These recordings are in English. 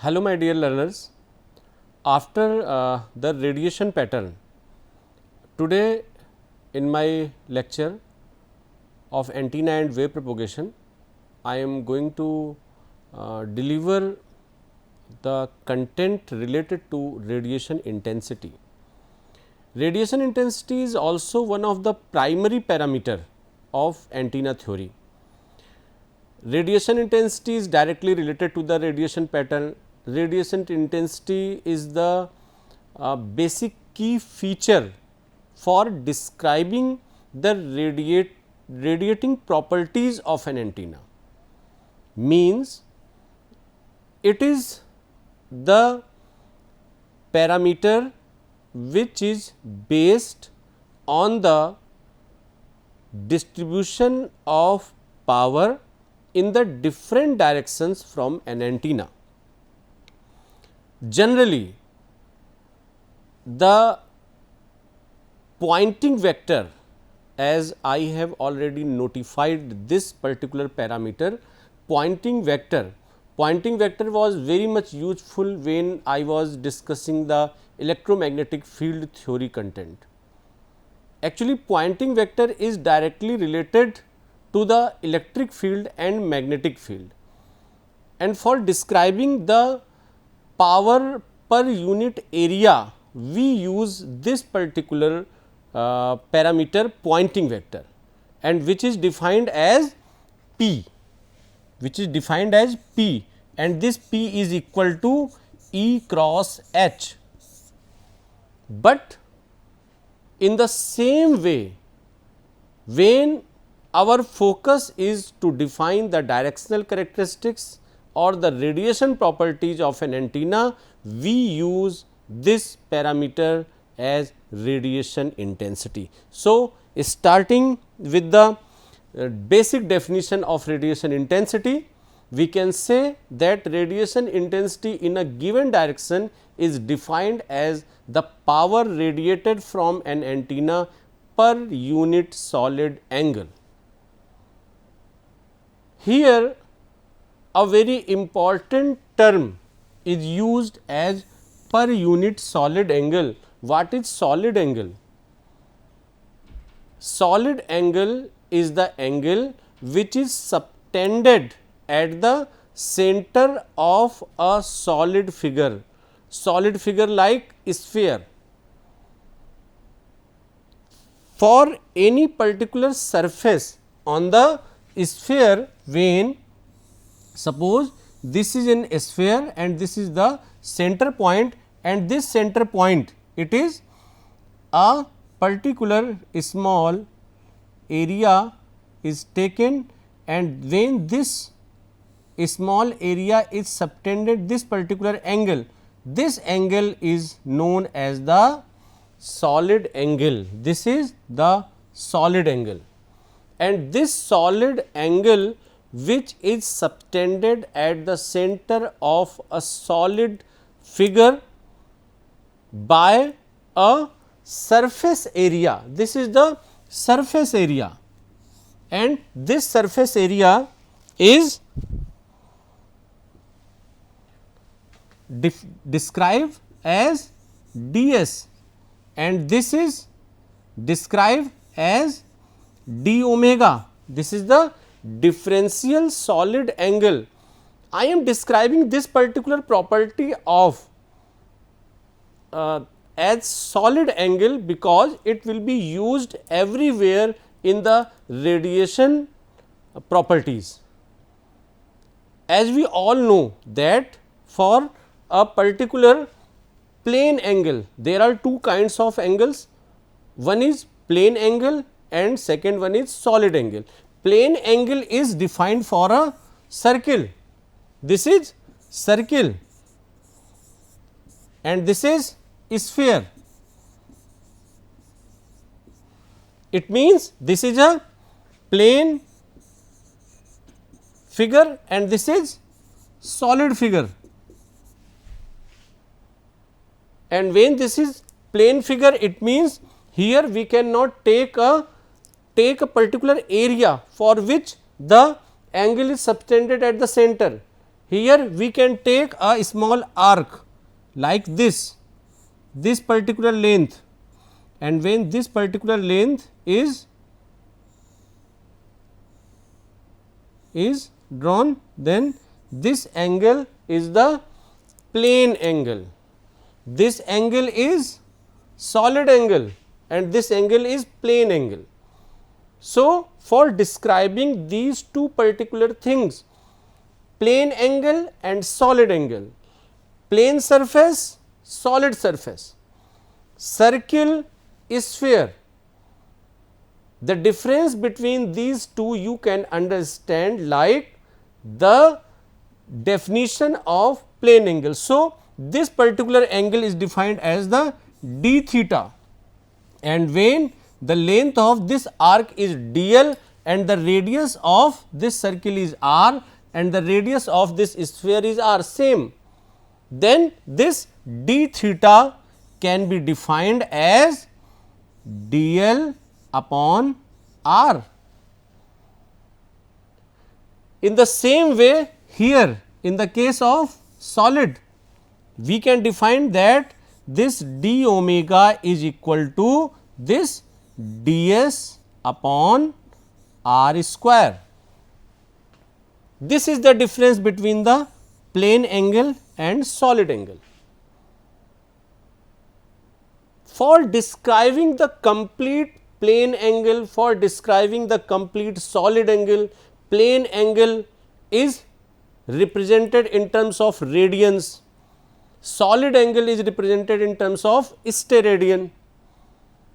Hello my dear learners, after the radiation pattern, today in my lecture of antenna and wave propagation, I am going to deliver the content related to radiation intensity. Radiation intensity is also one of the primary parameter of antenna theory. Radiation intensity is directly related to the radiation pattern. Radiation intensity is the basic key feature for describing the radiating properties of an antenna. Means it is the parameter which is based on the distribution of power in the different directions from an antenna. Generally, the pointing vector, as I have already notified this particular parameter, pointing vector was very much useful when I was discussing the electromagnetic field theory content. Actually, pointing vector is directly related to the electric field and magnetic field, and for describing the power per unit area we use this particular parameter pointing vector, and which is defined as P, and this P is equal to E cross H. But in the same way, when our focus is to define the directional characteristics or the radiation properties of an antenna, we use this parameter as radiation intensity. So, starting with the basic definition of radiation intensity, we can say that radiation intensity in a given direction is defined as the power radiated from an antenna per unit solid angle. Here a very important term is used as per unit solid angle. What is solid angle? Solid angle is the angle which is subtended at the center of a solid figure like sphere. For any particular surface on the sphere, when suppose this is an sphere and this is the center point, and this center point it is a particular small area is taken, and when this small area is subtended this particular angle, this angle is known as the solid angle. This is the solid angle, and this solid angle which is subtended at the center of a solid figure by a surface area. This is the surface area, and this surface area is described as ds, and this is described as d omega. This is the differential solid angle. I am describing this particular property of as solid angle because it will be used everywhere in the radiation properties. As we all know that for a particular plane angle, there are two kinds of angles. One is plane angle and second one is solid angle. Plane angle is defined for a circle. This is circle and this is sphere. It means this is a plane figure and this is solid figure. And when this is plane figure, it means here we cannot take a particular area for which the angle is subtended at the center. Here we can take a small arc like this particular length, and when this particular length is drawn, then this angle is the plane angle, this angle is solid angle and this angle is plane angle. So, for describing these two particular things, plane angle and solid angle, plane surface, solid surface, circle, sphere, the difference between these two you can understand like the definition of plane angle. So, this particular angle is defined as the d theta, and when the length of this arc is dl and the radius of this circle is r and the radius of this sphere is r same, then this d theta can be defined as dl upon r. In the same way, here in the case of solid, we can define that this d omega is equal to this ds upon r square. This is the difference between the plane angle and solid angle. For describing the complete plane angle, for describing the complete solid angle, plane angle is represented in terms of radians, solid angle is represented in terms of steradian.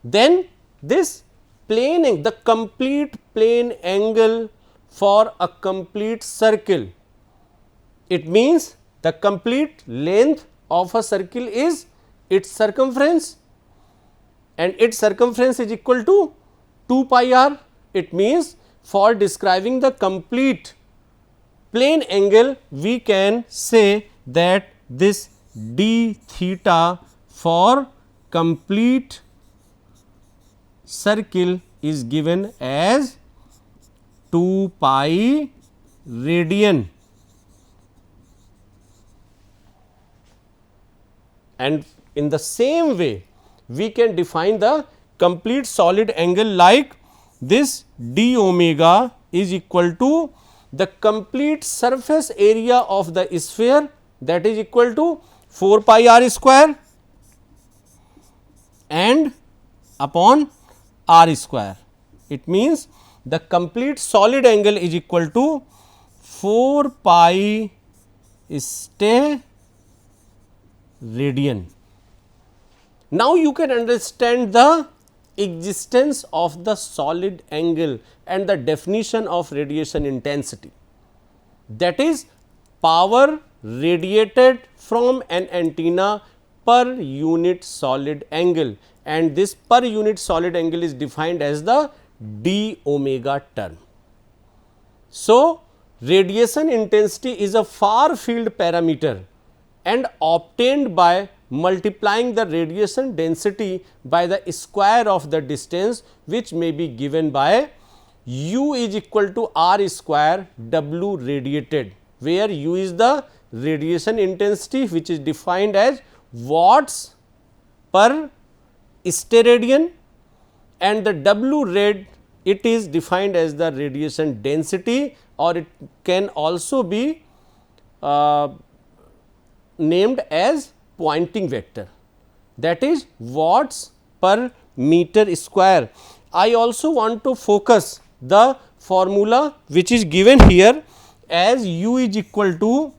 Then this plane, the complete plane angle for a complete circle, it means the complete length of a circle is its circumference, and its circumference is equal to 2 pi r. It means for describing the complete plane angle, we can say that this d theta for complete circle is given as 2 pi radian, and in the same way we can define the complete solid angle like this d omega is equal to the complete surface area of the sphere, that is equal to 4 pi r square and upon r square. It means the complete solid angle is equal to 4 pi stay radian. Now, you can understand the existence of the solid angle and the definition of radiation intensity, that is power radiated from an antenna per unit solid angle, and this per unit solid angle is defined as the d omega term. So, radiation intensity is a far field parameter and obtained by multiplying the radiation density by the square of the distance, which may be given by u is equal to r square w radiated, where u is the radiation intensity which is defined as watts per steradian, and the w rad, it is defined as the radiation density, or it can also be named as Poynting vector, that is watts per meter square. I also want to focus the formula which is given here as u is equal to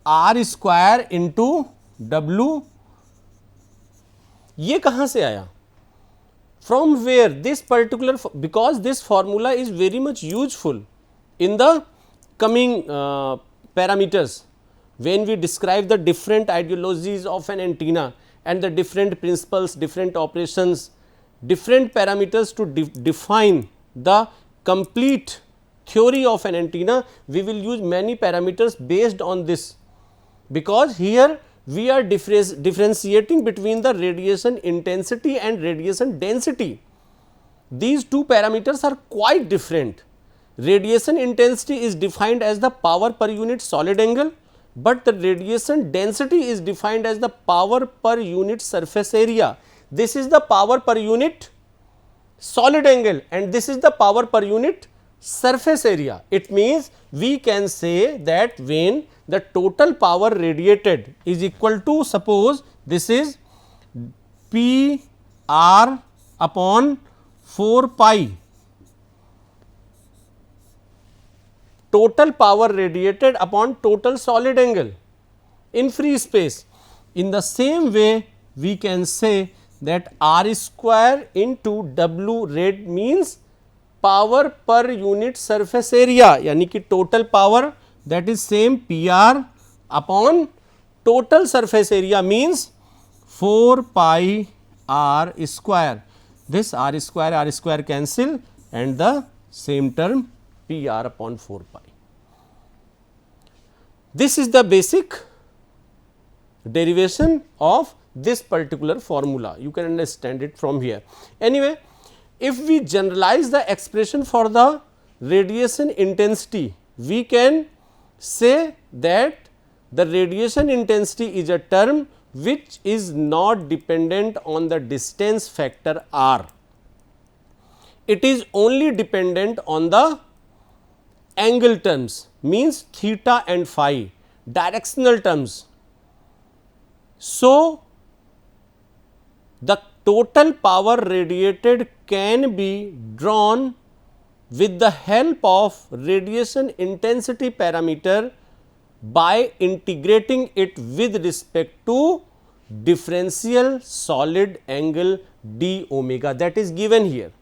r square into w. ये कहाँ से आया? From where this particular, because this formula is very much useful in the coming parameters when we describe the different ideologies of an antenna and the different principles, different operations, different parameters to define the complete theory of an antenna. We will use many parameters based on this, because here we are differentiating between the radiation intensity and radiation density. These two parameters are quite different. radiation intensity is defined as the power per unit solid angle, but the radiation density is defined as the power per unit surface area. This is the power per unit solid angle and this is the power per unit surface area. It means we can say that when the total power radiated is equal to, suppose this is P r upon 4 pi, total power radiated upon total solid angle in free space. In the same way, we can say that R square into W rad means power per unit surface area, यानी कि total power, that is same P r upon total surface area means 4 pi r square. This r square cancel and the same term P r upon 4 pi. This is the basic derivation of this particular formula. You can understand it from here. Anyway, if we generalize the expression for the radiation intensity, we can say that the radiation intensity is a term which is not dependent on the distance factor r. It is only dependent on the angle terms, means theta and phi, directional terms. So, the total power radiated can be drawn with the help of radiation intensity parameter by integrating it with respect to differential solid angle d omega, that is given here.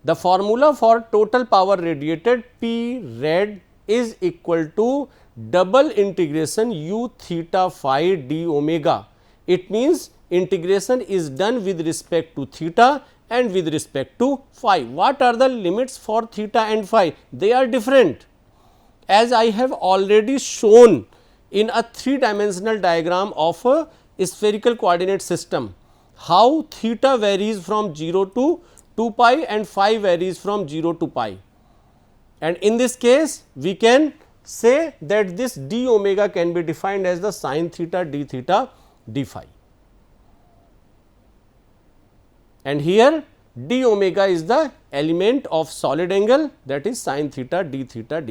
The formula for total power radiated P rad is equal to double integration u theta phi d omega. It means integration is done with respect to theta and with respect to phi. What are the limits for theta and phi? They are different. As I have already shown in a 3-dimensional diagram of a spherical coordinate system, how theta varies from 0 to 2 pi and phi varies from 0 to pi. And in this case, we can say that this d omega can be defined as the sin theta d phi. And here d omega is the element of solid angle, that is sin theta d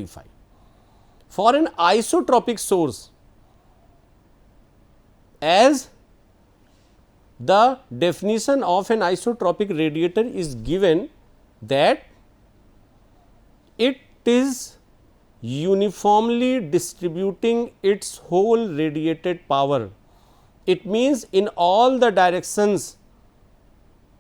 phi. For an isotropic source, as the definition of an isotropic radiator is given that it is uniformly distributing its whole radiated power. It means in all the directions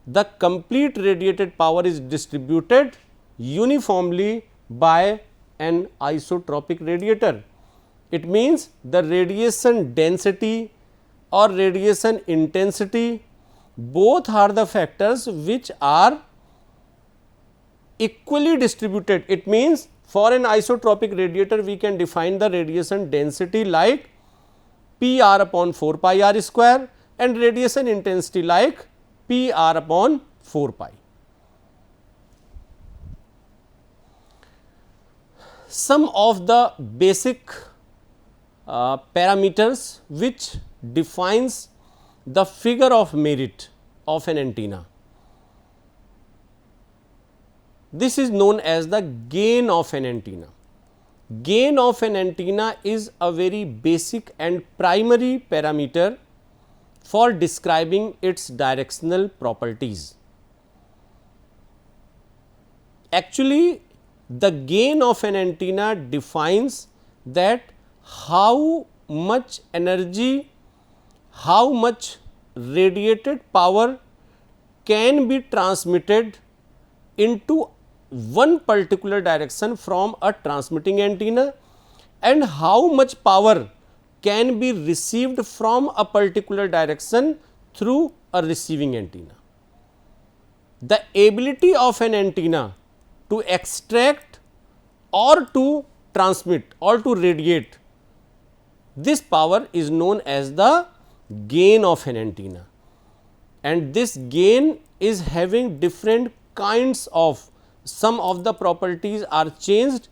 the complete radiated power is distributed uniformly by an isotropic radiator. It means the radiation density or radiation intensity, both are the factors which are equally distributed. It means for an isotropic radiator we can define the radiation density like P r upon 4 pi r square and radiation intensity like P r upon 4 pi. Some of the basic parameters which defines the figure of merit of an antenna. This is known as the gain of an antenna. Gain of an antenna is a very basic and primary parameter for describing its directional properties. Actually, the gain of an antenna defines that how much energy, how much radiated power can be transmitted into one particular direction from a transmitting antenna and how much power can be received from a particular direction through a receiving antenna. The ability of an antenna to extract or to transmit or to radiate, this power is known as the gain of an antenna, and this gain is having different kinds of some of the properties are changed,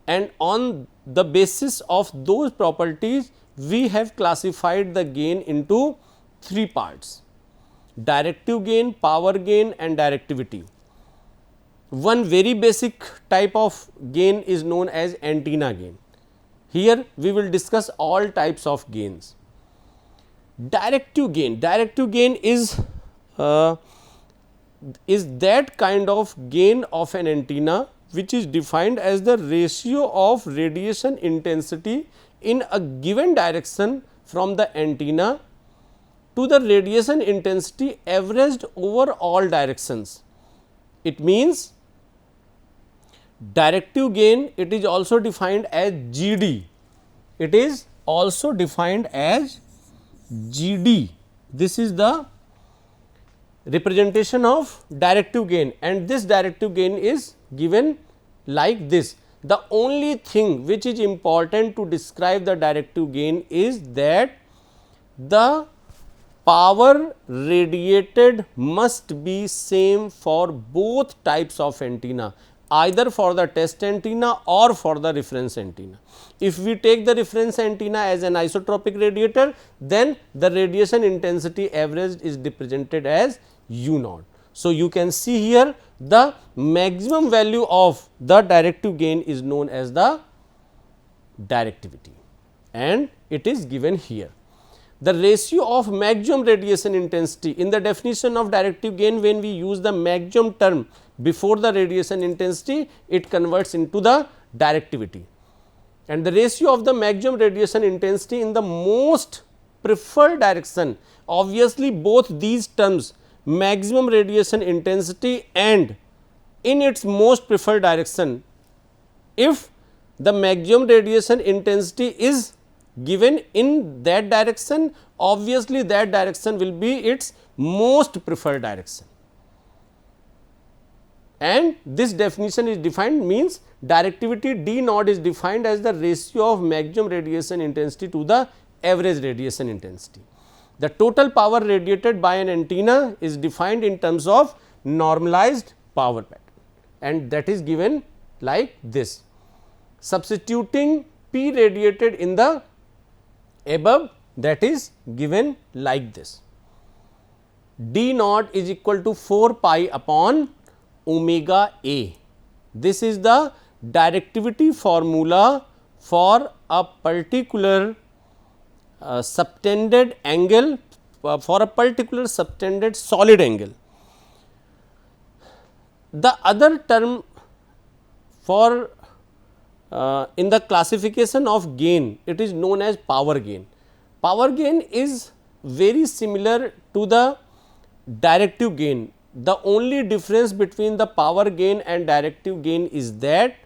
and on the basis of those properties we have classified the gain into three parts: directive gain, power gain and directivity. One very basic type of gain is known as antenna gain. Here we will discuss all types of gains. Directive gain is that kind of gain of an antenna which is defined as the ratio of radiation intensity in a given direction from the antenna to the radiation intensity averaged over all directions. It means directive gain, it is also defined as GD. It is also defined as GD. This is the representation of directive gain, and this directive gain is given like this. The only thing which is important to describe the directive gain is that the power radiated must be same for both types of antenna, either for the test antenna or for the reference antenna. If we take the reference antenna as an isotropic radiator, then the radiation intensity averaged is represented as U naught. So, you can see here the maximum value of the directive gain is known as the directivity, and it is given here. The ratio of maximum radiation intensity, in the definition of directive gain, when we use the maximum term before the radiation intensity, it converts into the directivity, and the ratio of the maximum radiation intensity in the most preferred direction. Obviously, both these terms, maximum radiation intensity and in its most preferred direction, if the maximum radiation intensity is given in that direction, obviously that direction will be its most preferred direction, and this definition is defined, means directivity D naught is defined as the ratio of maximum radiation intensity to the average radiation intensity. The total power radiated by an antenna is defined in terms of normalized power pattern, and that is given like this. Substituting P radiated in the above, that is given like this: D naught is equal to 4 pi upon omega A. This is the directivity formula for a particular subtended angle, for a particular subtended solid angle. The other term for in the classification of gain, it is known as power gain. Power gain is very similar to the directive gain. The only difference between the power gain and directive gain is that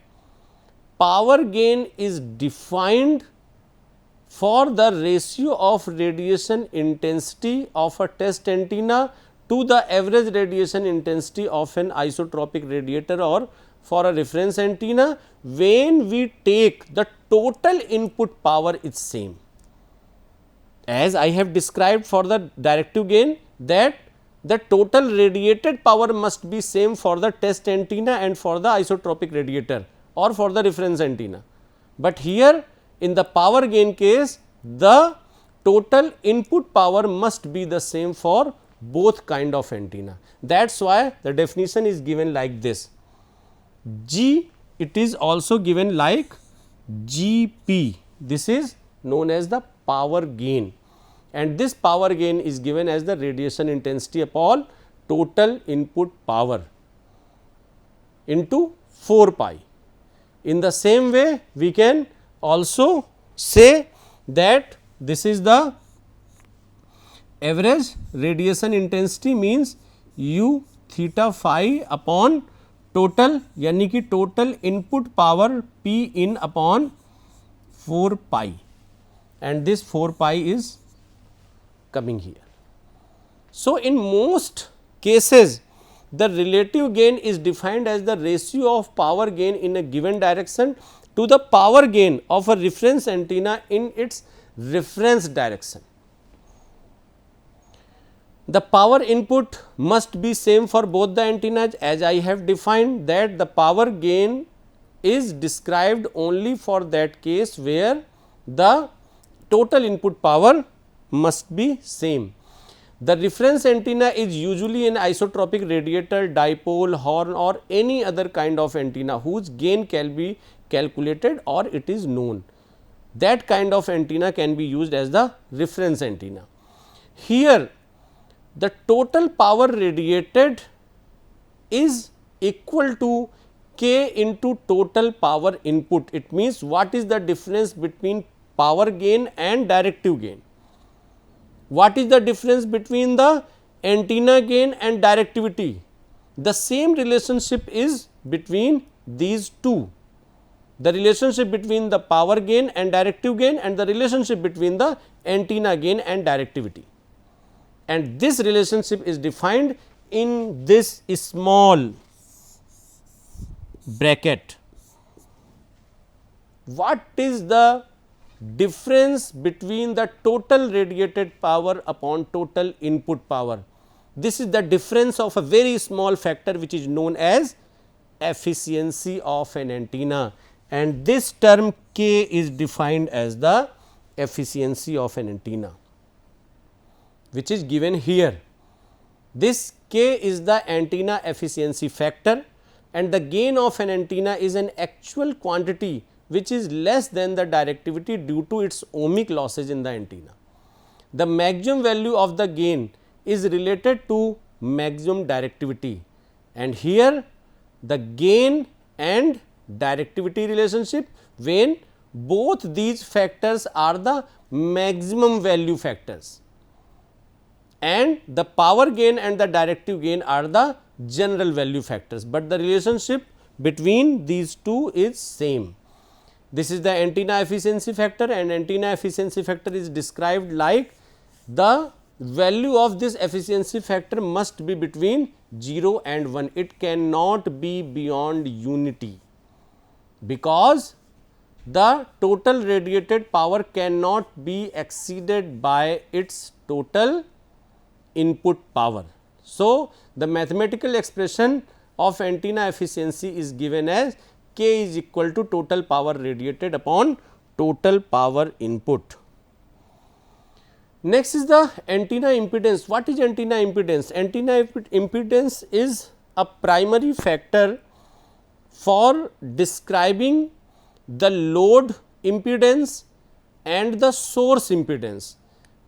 power gain is defined for the ratio of radiation intensity of a test antenna to the average radiation intensity of an isotropic radiator or for a reference antenna, when we take the total input power is same. As I have described for the directive gain, that the total radiated power must be same for the test antenna and for the isotropic radiator or for the reference antenna. But here in the power gain case, the total input power must be the same for both kind of antenna. That is why the definition is given like this. G, it is also given like GP. This is known as the power gain, and this power gain is given as the radiation intensity upon total input power into 4 pi. In the same way, we can also say that this is the average radiation intensity, means U theta phi upon total, यानी कि total input power P in upon 4 pi, and this 4 pi is coming here. So, in most cases the relative gain is defined as the ratio of power gain in a given direction to the power gain of a reference antenna in its reference direction. The power input must be same for both the antennas, as I have defined that the power gain is described only for that case where the total input power must be same. The reference antenna is usually an isotropic radiator, dipole, horn or any other kind of antenna whose gain can be calculated or it is known. That kind of antenna can be used as the reference antenna. Here the total power radiated is equal to k into total power input. It means, what is the difference between power gain and directive gain? What is the difference between the antenna gain and directivity? The same relationship is between these two. The relationship between the power gain and directive gain and the relationship between the antenna gain and directivity. And this relationship is defined in this small bracket. What is the difference between the total radiated power upon total input power? This is the difference of a very small factor which is known as efficiency of an antenna, and this term K is defined as the efficiency of an antenna, which is given here. This K is the antenna efficiency factor, and the gain of an antenna is an actual quantity which is less than the directivity due to its ohmic losses in the antenna. The maximum value of the gain is related to maximum directivity, and here the gain and directivity relationship, when both these factors are the maximum value factors and the power gain and the directive gain are the general value factors, but the relationship between these two is same. This is the antenna efficiency factor, and antenna efficiency factor is described like the value of this efficiency factor must be between 0 and 1. It cannot be beyond unity, because the total radiated power cannot be exceeded by its total input power. So, the mathematical expression of antenna efficiency is given as K is equal to total power radiated upon total power input. Next is the antenna impedance. What is antenna impedance? Antenna impedance is a primary factor for describing the load impedance and the source impedance.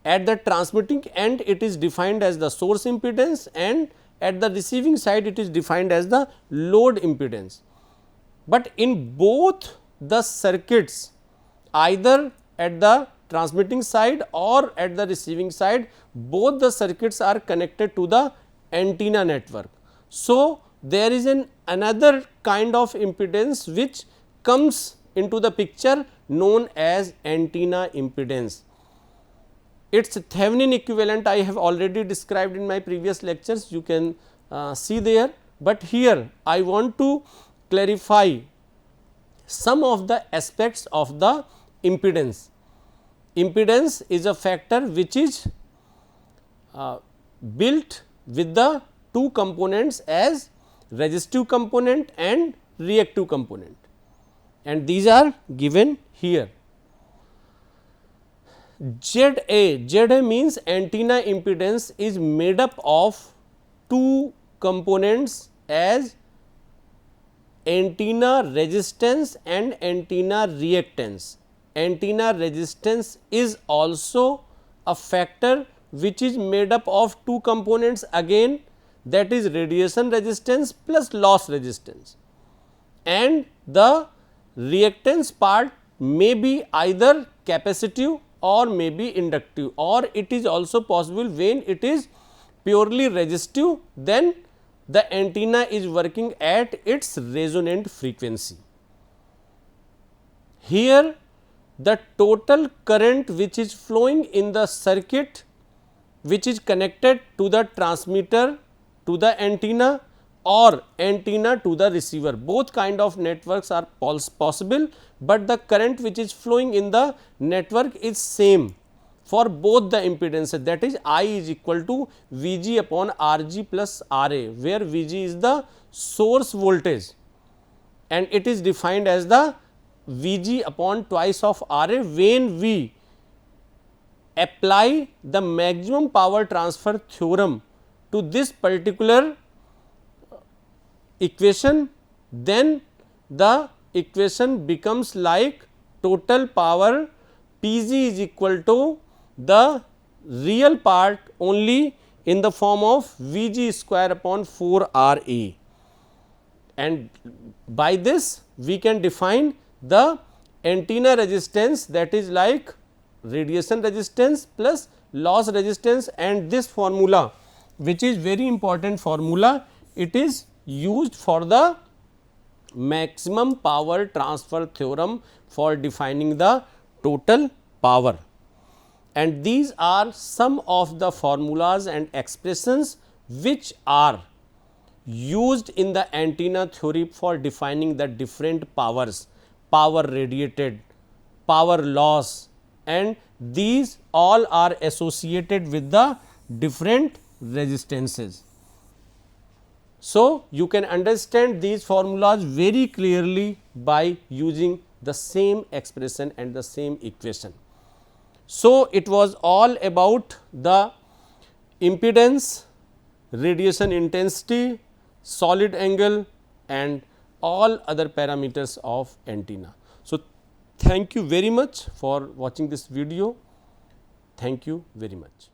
At the transmitting end it is defined as the source impedance, and at the receiving side it is defined as the load impedance. But in both the circuits, either at the transmitting side or at the receiving side, both the circuits are connected to the antenna network. So, there is another kind of impedance which comes into the picture known as antenna impedance. Its Thevenin equivalent I have already described in my previous lectures, you can see there, but here I want to clarify some of the aspects of the impedance. Impedance is a factor which is built with the two components as resistive component and reactive component, and these are given here. ZA means antenna impedance is made up of two components as antenna resistance and antenna reactance. Antenna resistance is also a factor which is made up of two components again, that is radiation resistance plus loss resistance, and the reactance part may be either capacitive or may be inductive, or it is also possible when it is purely resistive, then the antenna is working at its resonant frequency. Here the total current which is flowing in the circuit which is connected to the transmitter to the antenna or antenna to the receiver, both kind of networks are possible, but the current which is flowing in the network is same for both the impedances, that is I is equal to Vg upon Rg plus Ra, where Vg is the source voltage and it is defined as the Vg upon twice of Ra when we apply the maximum power transfer theorem to this particular equation, then the equation becomes like total power Pg is equal to the real part only in the form of Vg square upon 4 Ra, and by this we can define the antenna resistance, that is like radiation resistance plus loss resistance, and this formula which is very important formula, it is used for the maximum power transfer theorem for defining the total power. And these are some of the formulas and expressions which are used in the antenna theory for defining the different powers, power radiated, power loss, and these all are associated with the different resistances. So, you can understand these formulas very clearly by using the same expression and the same equation. So, it was all about the impedance, radiation intensity, solid angle and all other parameters of antenna. So, thank you very much for watching this video. Thank you very much.